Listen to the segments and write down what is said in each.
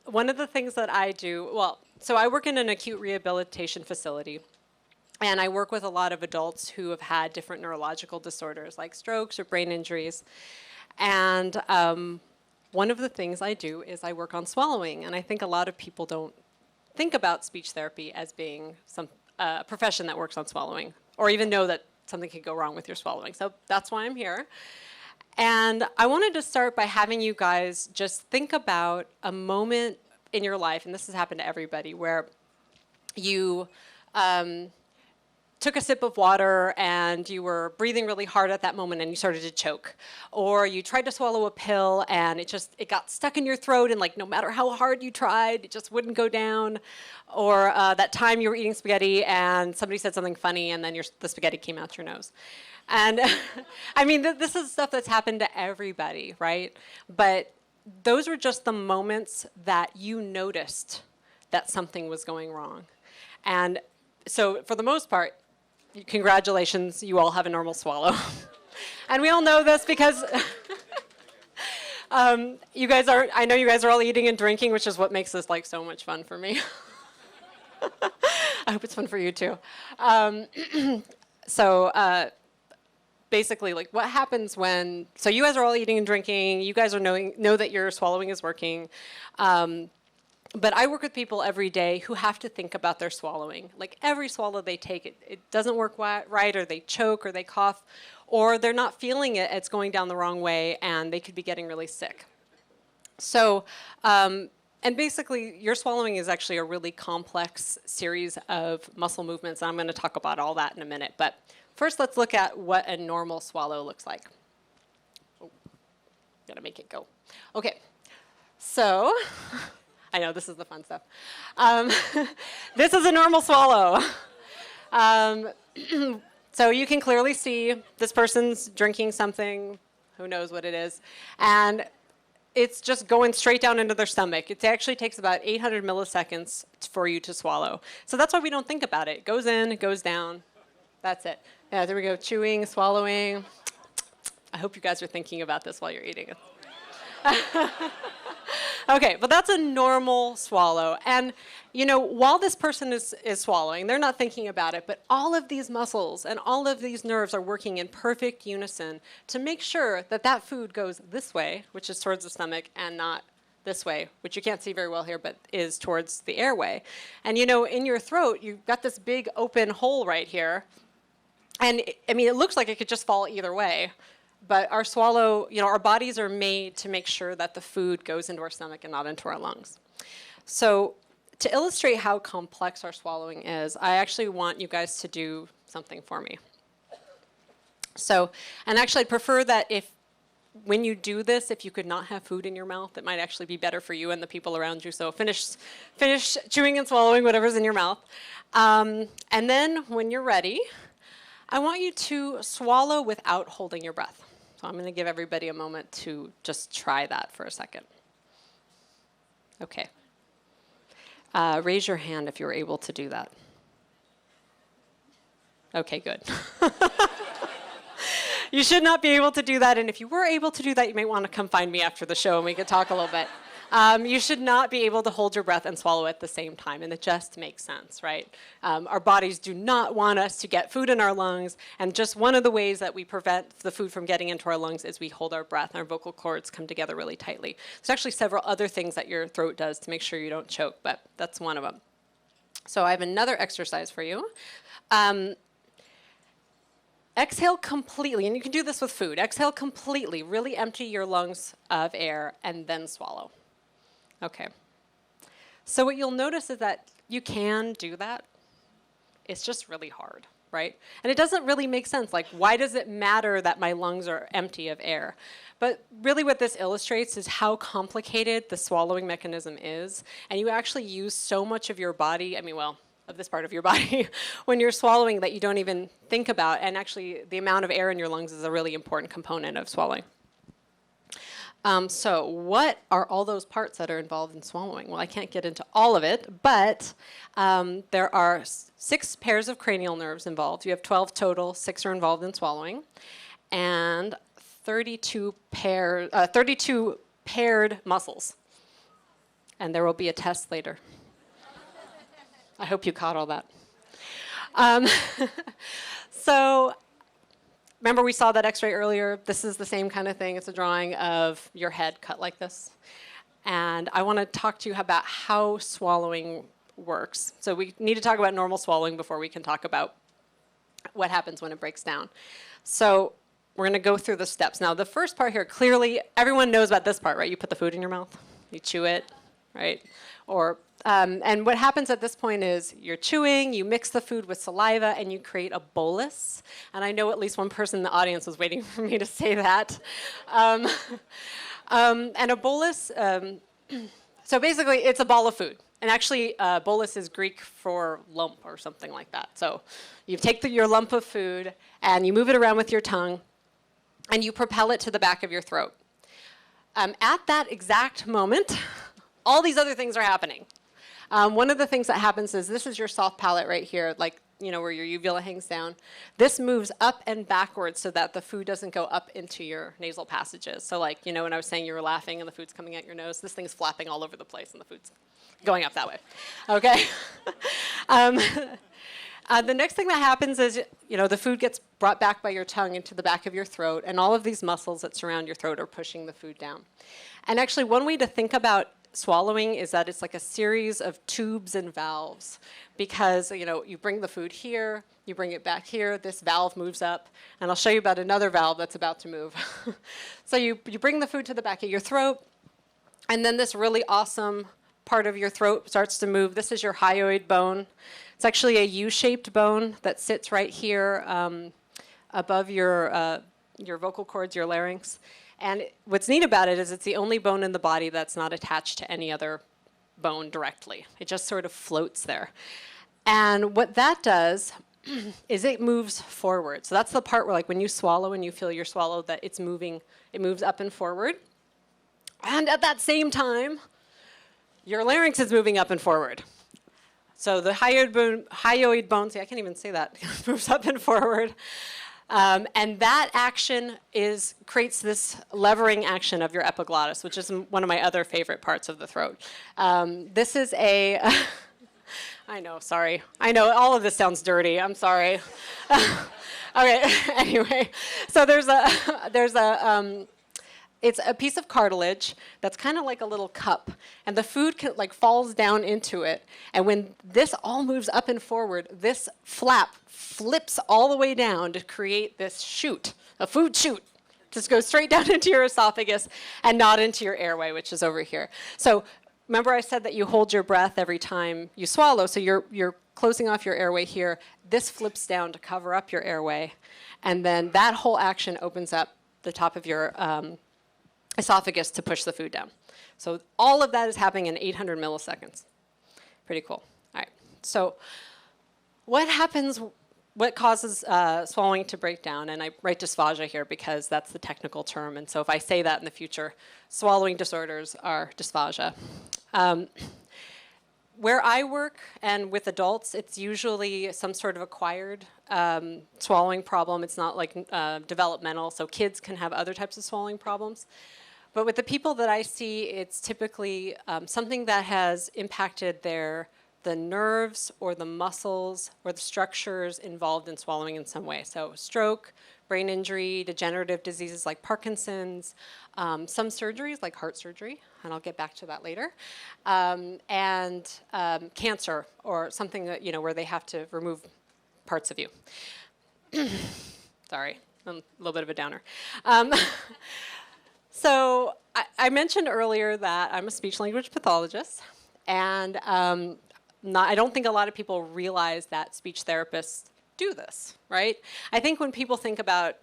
one of the things that I do, well, so I work in an acute rehabilitation facility. And I work with a lot of adults who have had different neurological disorders like strokes or brain injuries. And one of the things I do is I work on swallowing. And I think a lot of people don't think about speech therapy as being some profession that works on swallowing, or even know that something could go wrong with your swallowing. So that's why I'm here. And I wanted to start by having you guys just think about a moment in your life, and this has happened to everybody, where you took a sip of water and you were breathing really hard at that moment and you started to choke. Or you tried to swallow a pill and it got stuck in your throat, and like no matter how hard you tried, it just wouldn't go down. Or that time you were eating spaghetti and somebody said something funny and then the spaghetti came out your nose. And I mean, this is stuff that's happened to everybody, right? But those were just the moments that you noticed that something was going wrong. And so for the most part, congratulations, you all have a normal swallow. And we all know this because I know you guys are all eating and drinking, which is what makes this like so much fun for me. I hope it's fun for you too. Basically, like what happens when, so you guys are all eating and drinking, you guys are know that your swallowing is working. But I work with people every day who have to think about their swallowing. Like every swallow they take, it doesn't work right, or they choke, or they cough, or they're not feeling it, it's going down the wrong way, and they could be getting really sick. So, and basically, your swallowing is actually a really complex series of muscle movements, and I'm going to talk about all that in a minute. But first, let's look at what a normal swallow looks like. Oh, gotta make it go. Okay, so... I know, this is the fun stuff. This is a normal swallow. So you can clearly see this person's drinking something, who knows what it is, and it's just going straight down into their stomach. It actually takes about 800 milliseconds for you to swallow. So that's why we don't think about it. It goes in, it goes down, that's it. Yeah, there we go, chewing, swallowing. I hope you guys are thinking about this while you're eating it. Okay, but that's a normal swallow. And, you know, while this person is swallowing, they're not thinking about it, but all of these muscles and all of these nerves are working in perfect unison to make sure that that food goes this way, which is towards the stomach, and not this way, which you can't see very well here, but is towards the airway. And, you know, in your throat, you've got this big open hole right here. And, I mean, it looks like it could just fall either way. But our swallow, you know, our bodies are made to make sure that the food goes into our stomach and not into our lungs. So to illustrate how complex our swallowing is, I actually want you guys to do something for me. So, and actually I'd prefer that when you do this, if you could not have food in your mouth, it might actually be better for you and the people around you. So finish chewing and swallowing whatever's in your mouth. And then when you're ready, I want you to swallow without holding your breath. So I'm going to give everybody a moment to just try that for a second. Okay. Raise your hand if you were able to do that. Okay, good. You should not be able to do that, and if you were able to do that, you might want to come find me after the show and we could talk a little bit. You should not be able to hold your breath and swallow at the same time, and it just makes sense, right? Our bodies do not want us to get food in our lungs, and just one of the ways that we prevent the food from getting into our lungs is we hold our breath, and our vocal cords come together really tightly. There's actually several other things that your throat does to make sure you don't choke, but that's one of them. So I have another exercise for you. Exhale completely, and you can do this with food. Exhale completely, really empty your lungs of air, and then swallow. Okay. So what you'll notice is that you can do that. It's just really hard, right? And it doesn't really make sense. Like, why does it matter that my lungs are empty of air? But really what this illustrates is how complicated the swallowing mechanism is. And you actually use so much of your body, of this part of your body, when you're swallowing that you don't even think about. And actually, the amount of air in your lungs is a really important component of swallowing. So what are all those parts that are involved in swallowing? Well, I can't get into all of it, but there are 6 pairs of cranial nerves involved. You have 12 total, 6 are involved in swallowing, and 32 paired muscles. And there will be a test later. I hope you caught all that. Um, so remember we saw that x-ray earlier? This is the same kind of thing. It's a drawing of your head cut like this. And I want to talk to you about how swallowing works. So we need to talk about normal swallowing before we can talk about what happens when it breaks down. So we're going to go through the steps. Now, the first part here, clearly, everyone knows about this part, right? You put the food in your mouth, you chew it, right? Or, and what happens at this point is you're chewing, you mix the food with saliva, and you create a bolus. And I know at least one person in the audience was waiting for me to say that. And a bolus, so basically, it's a ball of food. And actually, bolus is Greek for lump or something like that. So you take your lump of food, and you move it around with your tongue, and you propel it to the back of your throat. At that exact moment, all these other things are happening. One of the things that happens is this is your soft palate right here, like where your uvula hangs down. This moves up and backwards so that the food doesn't go up into your nasal passages. So like, when I was saying you were laughing and the food's coming out your nose, this thing's flapping all over the place and the food's going up that way. Okay? The next thing that happens is, the food gets brought back by your tongue into the back of your throat, and all of these muscles that surround your throat are pushing the food down. And actually, one way to think about swallowing is that it's like a series of tubes and valves, because, you bring the food here, you bring it back here, this valve moves up, and I'll show you about another valve that's about to move. So you bring the food to the back of your throat, and then this really awesome part of your throat starts to move. This is your hyoid bone. It's actually a U-shaped bone that sits right here above your vocal cords, your larynx. And what's neat about it is it's the only bone in the body that's not attached to any other bone directly. It just sort of floats there. And what that does is it moves forward. So that's the part where, like, when you swallow and you feel your swallow, that it's moving, it moves up and forward. And at that same time, your larynx is moving up and forward. So the hyoid bone, see, I can't even say that, moves up and forward. And that action creates this levering action of your epiglottis, which is one of my other favorite parts of the throat. This is a, I know, sorry. I know, all of this sounds dirty, I'm sorry. Okay, anyway, so it's a piece of cartilage that's kind of like a little cup, and the food falls down into it. And when this all moves up and forward, this flap flips all the way down to create this chute, a food chute. Just goes straight down into your esophagus and not into your airway, which is over here. So remember I said that you hold your breath every time you swallow, so you're closing off your airway here. This flips down to cover up your airway, and then that whole action opens up the top of your esophagus to push the food down. So all of that is happening in 800 milliseconds. Pretty cool. All right. So what causes swallowing to break down? And I write dysphagia here because that's the technical term. And so if I say that in the future, swallowing disorders are dysphagia. Where I work and with adults, it's usually some sort of acquired swallowing problem. It's not like developmental, so kids can have other types of swallowing problems. But with the people that I see, it's typically something that has impacted the nerves or the muscles or the structures involved in swallowing in some way. So stroke, brain injury, degenerative diseases like Parkinson's, some surgeries like heart surgery, and I'll get back to that later, and cancer or something that, where they have to remove parts of you. Sorry, I'm a little bit of a downer. So I mentioned earlier that I'm a speech-language pathologist, and I don't think a lot of people realize that speech therapists do this, right? I think when people think about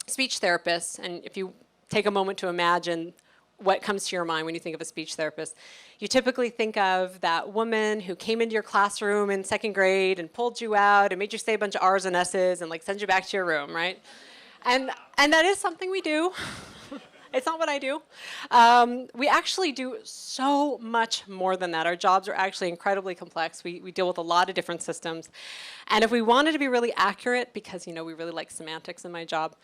speech therapists, and if you take a moment to imagine what comes to your mind when you think of a speech therapist, you typically think of that woman who came into your classroom in second grade and pulled you out and made you say a bunch of R's and S's and send you back to your room, right? And that is something we do. It's not what I do. We actually do so much more than that. Our jobs are actually incredibly complex. We deal with a lot of different systems. And if we wanted to be really accurate, because we really like semantics in my job,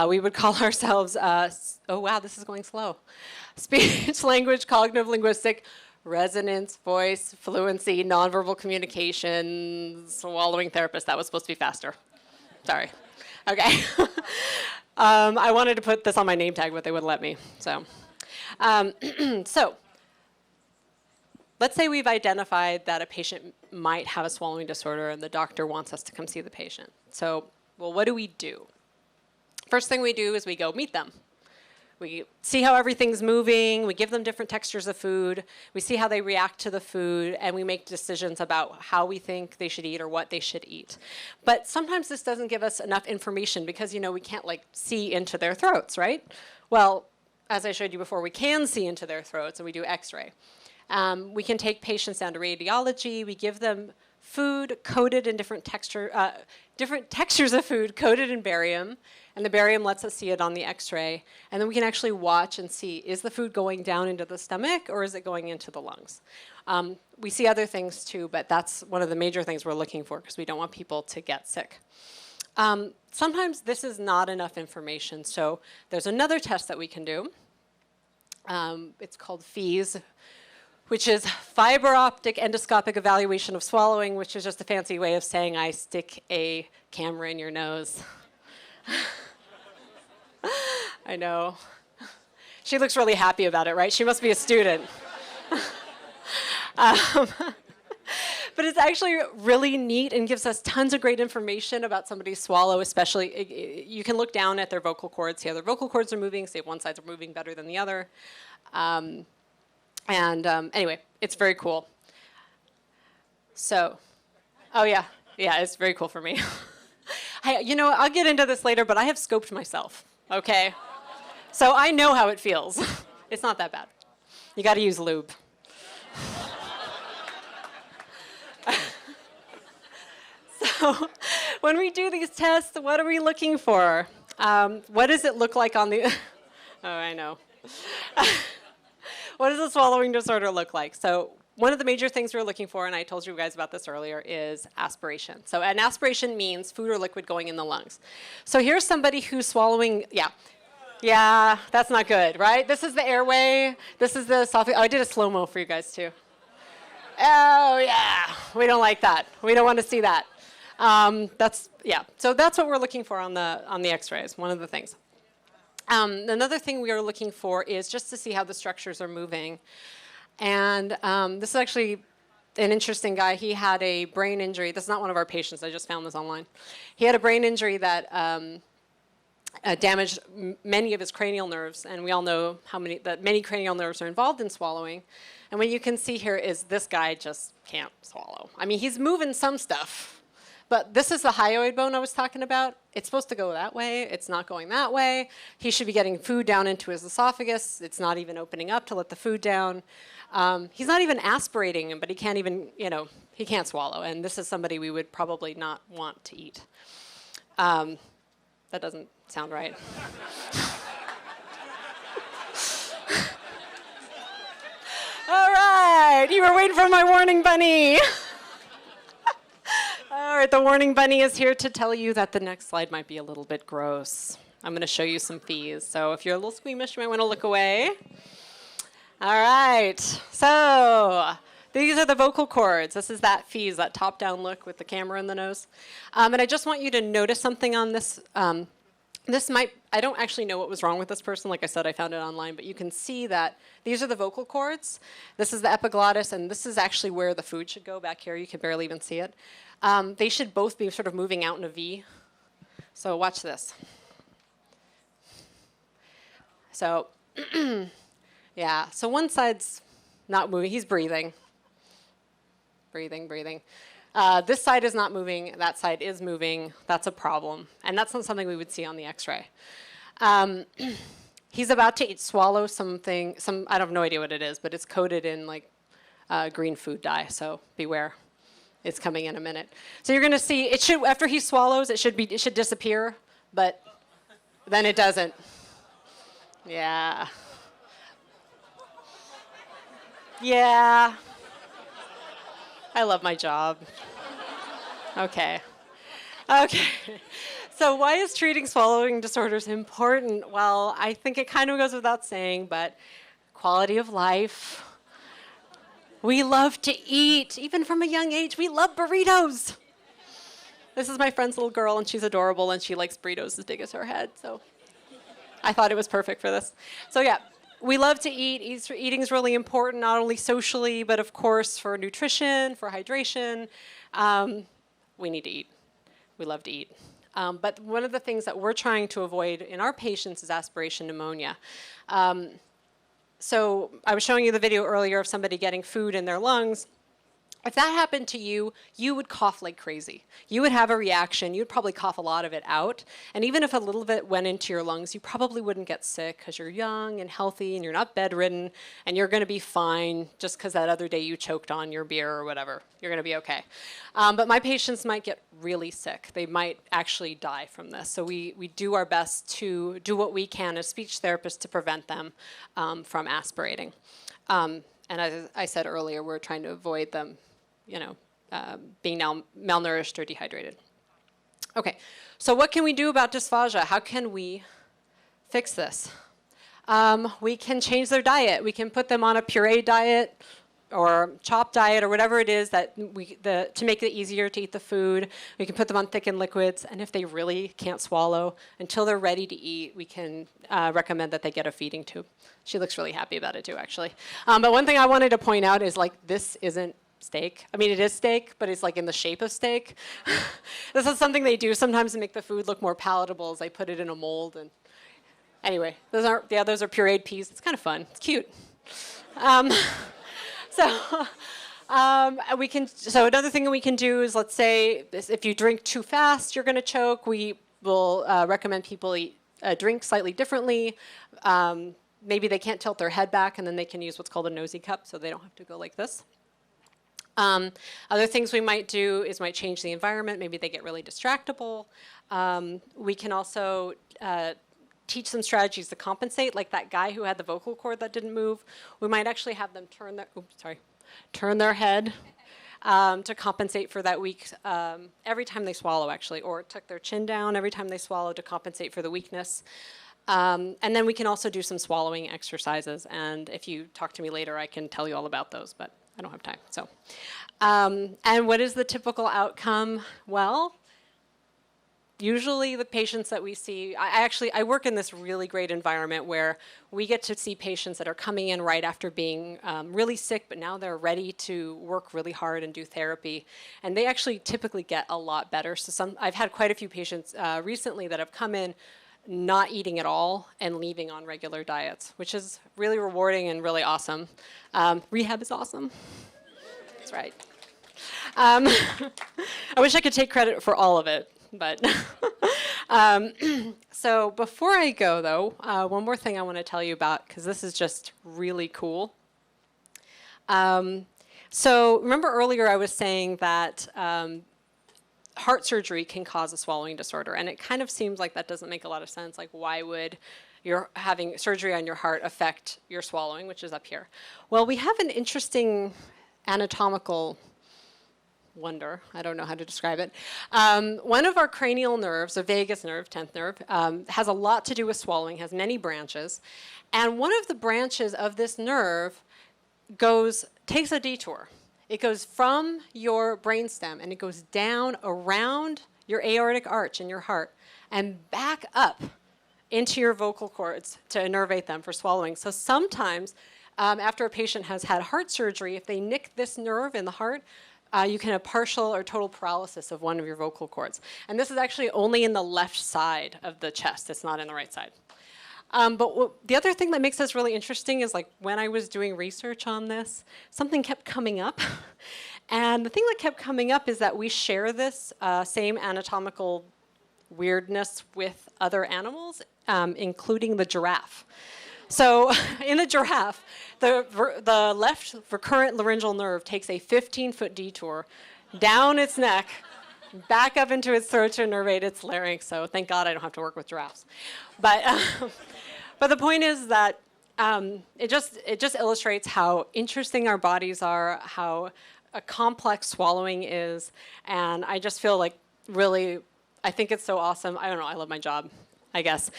we would call ourselves, oh wow, this is going slow. Speech, language, cognitive, linguistic, resonance, voice, fluency, nonverbal communication, swallowing therapist. That was supposed to be faster. Sorry. Okay. I wanted to put this on my name tag, but they wouldn't let me. So, so let's say we've identified that a patient might have a swallowing disorder and the doctor wants us to come see the patient. So, well, what do we do? First thing we do is we go meet them. We see how everything's moving, we give them different textures of food, we see how they react to the food, and we make decisions about how we think they should eat or what they should eat. But sometimes this doesn't give us enough information because, we can't see into their throats, right? Well, as I showed you before, we can see into their throats and we do x-ray. We can take patients down to radiology, we give them food coated in different textures of food coated in barium, and the barium lets us see it on the x-ray, and then we can actually watch and see, is the food going down into the stomach or is it going into the lungs? We see other things too, but that's one of the major things we're looking for because we don't want people to get sick. Sometimes this is not enough information, so there's another test that we can do. It's called FEES, which is fiber optic endoscopic evaluation of swallowing, which is just a fancy way of saying I stick a camera in your nose. I know. She looks really happy about it, right? She must be a student. But it's actually really neat and gives us tons of great information about somebody's swallow, especially you can look down at their vocal cords, see how their vocal cords are moving, see if one side's moving better than the other. Anyway, it's very cool. So, oh yeah, it's very cool for me. I'll get into this later, but I have scoped myself, okay? So I know how it feels. It's not that bad. You got to use lube. So when we do these tests, what are we looking for? What does it look like on the... Oh, I know. What does a swallowing disorder look like? So one of the major things we're looking for, and I told you guys about this earlier, is aspiration. So an aspiration means food or liquid going in the lungs. So here's somebody who's swallowing, yeah, that's not good, right? This is the airway. This is the esophagus. Oh, I did a slow-mo for you guys too. Oh yeah, we don't like that. We don't want to see that. So that's what we're looking for on the x-rays, one of the things. Another thing we are looking for is just to see how the structures are moving. And this is actually an interesting guy. He had a brain injury. This is not one of our patients. I just found this online. He had a brain injury that damaged many of his cranial nerves, and we all know that many cranial nerves are involved in swallowing. And what you can see here is this guy just can't swallow. I mean, he's moving some stuff, but this is the hyoid bone I was talking about. It's supposed to go that way. It's not going that way. He should be getting food down into his esophagus. It's not even opening up to let the food down. He's not even aspirating, but he can't even, he can't swallow. And this is somebody we would probably not want to eat. That doesn't sound right. All right, you were waiting for my warning bunny. All right, the warning bunny is here to tell you that the next slide might be a little bit gross. I'm going to show you some fees. So if you're a little squeamish, you might want to look away. All right, so these are the vocal cords. This is that fees, that top-down look with the camera in the nose. And I just want you to notice something on this. I don't actually know what was wrong with this person. Like I said, I found it online, but you can see that these are the vocal cords. This is the epiglottis, and this is actually where the food should go back here. You can barely even see it. They should both be sort of moving out in a V. So watch this. So, yeah, so one side's not moving. He's breathing. Breathing. This side is not moving. That side is moving. That's a problem. And that's not something we would see on the x-ray. He's about to swallow something. I have no idea what it is, but it's coated in like green food dye, so beware. It's coming in a minute. So you're going to see, it should, after he swallows, it should disappear, but then it doesn't. Yeah. Yeah. I love my job. Okay. Okay. So why is treating swallowing disorders important? Well, I think it kind of goes without saying, but quality of life. We love to eat, even from a young age. We love burritos. This is my friend's little girl, and she's adorable, and she likes burritos as big as her head, so I thought it was perfect for this. So yeah, we love to eat. Eating is really important, not only socially, but of course for nutrition, for hydration. We need to eat. We love to eat. But one of the things that we're trying to avoid in our patients is aspiration pneumonia. So I was showing you the video earlier of somebody getting food in their lungs. If that happened to you, you would cough like crazy. You would have a reaction. You'd probably cough a lot of it out. And even if a little bit went into your lungs, you probably wouldn't get sick because you're young and healthy and you're not bedridden and you're going to be fine just because that other day you choked on your beer or whatever. You're going to be okay. But my patients might get really sick. They might actually die from this. So we do our best to do what we can as speech therapists to prevent them from aspirating. And as I said earlier, we're trying to avoid them being now malnourished or dehydrated. Okay, so what can we do about dysphagia? How can we fix this? We can change their diet. We can put them on a puree diet or chopped diet or whatever it is that to make it easier to eat the food. We can put them on thickened liquids, and if they really can't swallow, until they're ready to eat, we can recommend that they get a feeding tube. She looks really happy about it too, actually. But one thing I wanted to point out is this isn't steak. I mean, it is steak, but it's in the shape of steak. This is something they do sometimes to make the food look more palatable as they put it in a mold. And anyway, those are pureed peas. It's kind of fun. It's cute. So another thing we can do is, let's say if you drink too fast, you're going to choke. We will recommend people drink slightly differently. Maybe they can't tilt their head back, and then they can use what's called a nosy cup, so they don't have to go like this. Other things we might do is might change the environment. Maybe they get really distractible. We can also teach them strategies to compensate, like that guy who had the vocal cord that didn't move. We might actually have them turn their head to compensate for that weak, every time they swallow, actually, or tuck their chin down every time they swallow to compensate for the weakness. And then we can also do some swallowing exercises. And if you talk to me later, I can tell you all about those, but I don't have time. So, and what is the typical outcome? Well, usually the patients that we see, I work in this really great environment where we get to see patients that are coming in right after being really sick, but now they're ready to work really hard and do therapy. And they actually typically get a lot better. So I've had quite a few patients recently that have come in not eating at all and leaving on regular diets, which is really rewarding and really awesome. Rehab is awesome. That's right. I wish I could take credit for all of it, but so before I go, though, one more thing I want to tell you about, because this is just really cool. So remember earlier I was saying that heart surgery can cause a swallowing disorder, and it kind of seems like that doesn't make a lot of sense. Like, why would your having surgery on your heart affect your swallowing, which is up here? Well, we have an interesting anatomical wonder. I don't know how to describe it. One of our cranial nerves, the vagus nerve, 10th nerve, has a lot to do with swallowing, has many branches. And one of the branches of this nerve takes a detour. It goes from your brainstem and it goes down around your aortic arch in your heart and back up into your vocal cords to innervate them for swallowing. So sometimes after a patient has had heart surgery, if they nick this nerve in the heart, you can have partial or total paralysis of one of your vocal cords. And this is actually only in the left side of the chest. It's not in the right side. But the other thing that makes this really interesting is, like, when I was doing research on this, something kept coming up. And the thing that kept coming up is that we share this same anatomical weirdness with other animals, including the giraffe. So in the giraffe, the left recurrent laryngeal nerve takes a 15-foot detour down its neck, back up into its throat to innervate its larynx. So thank God I don't have to work with giraffes. But the point is that it just illustrates how interesting our bodies are, how complex swallowing is, and I just feel like really, I think it's so awesome. I don't know, I love my job, I guess.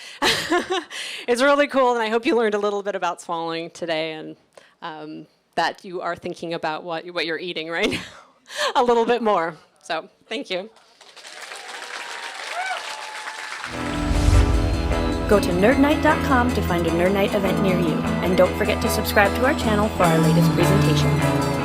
It's really cool, and I hope you learned a little bit about swallowing today, and that you are thinking about what you're eating right now a little bit more. So thank you. Go to nerdnite.com to find a Nerd Nite event near you, and don't forget to subscribe to our channel for our latest presentation.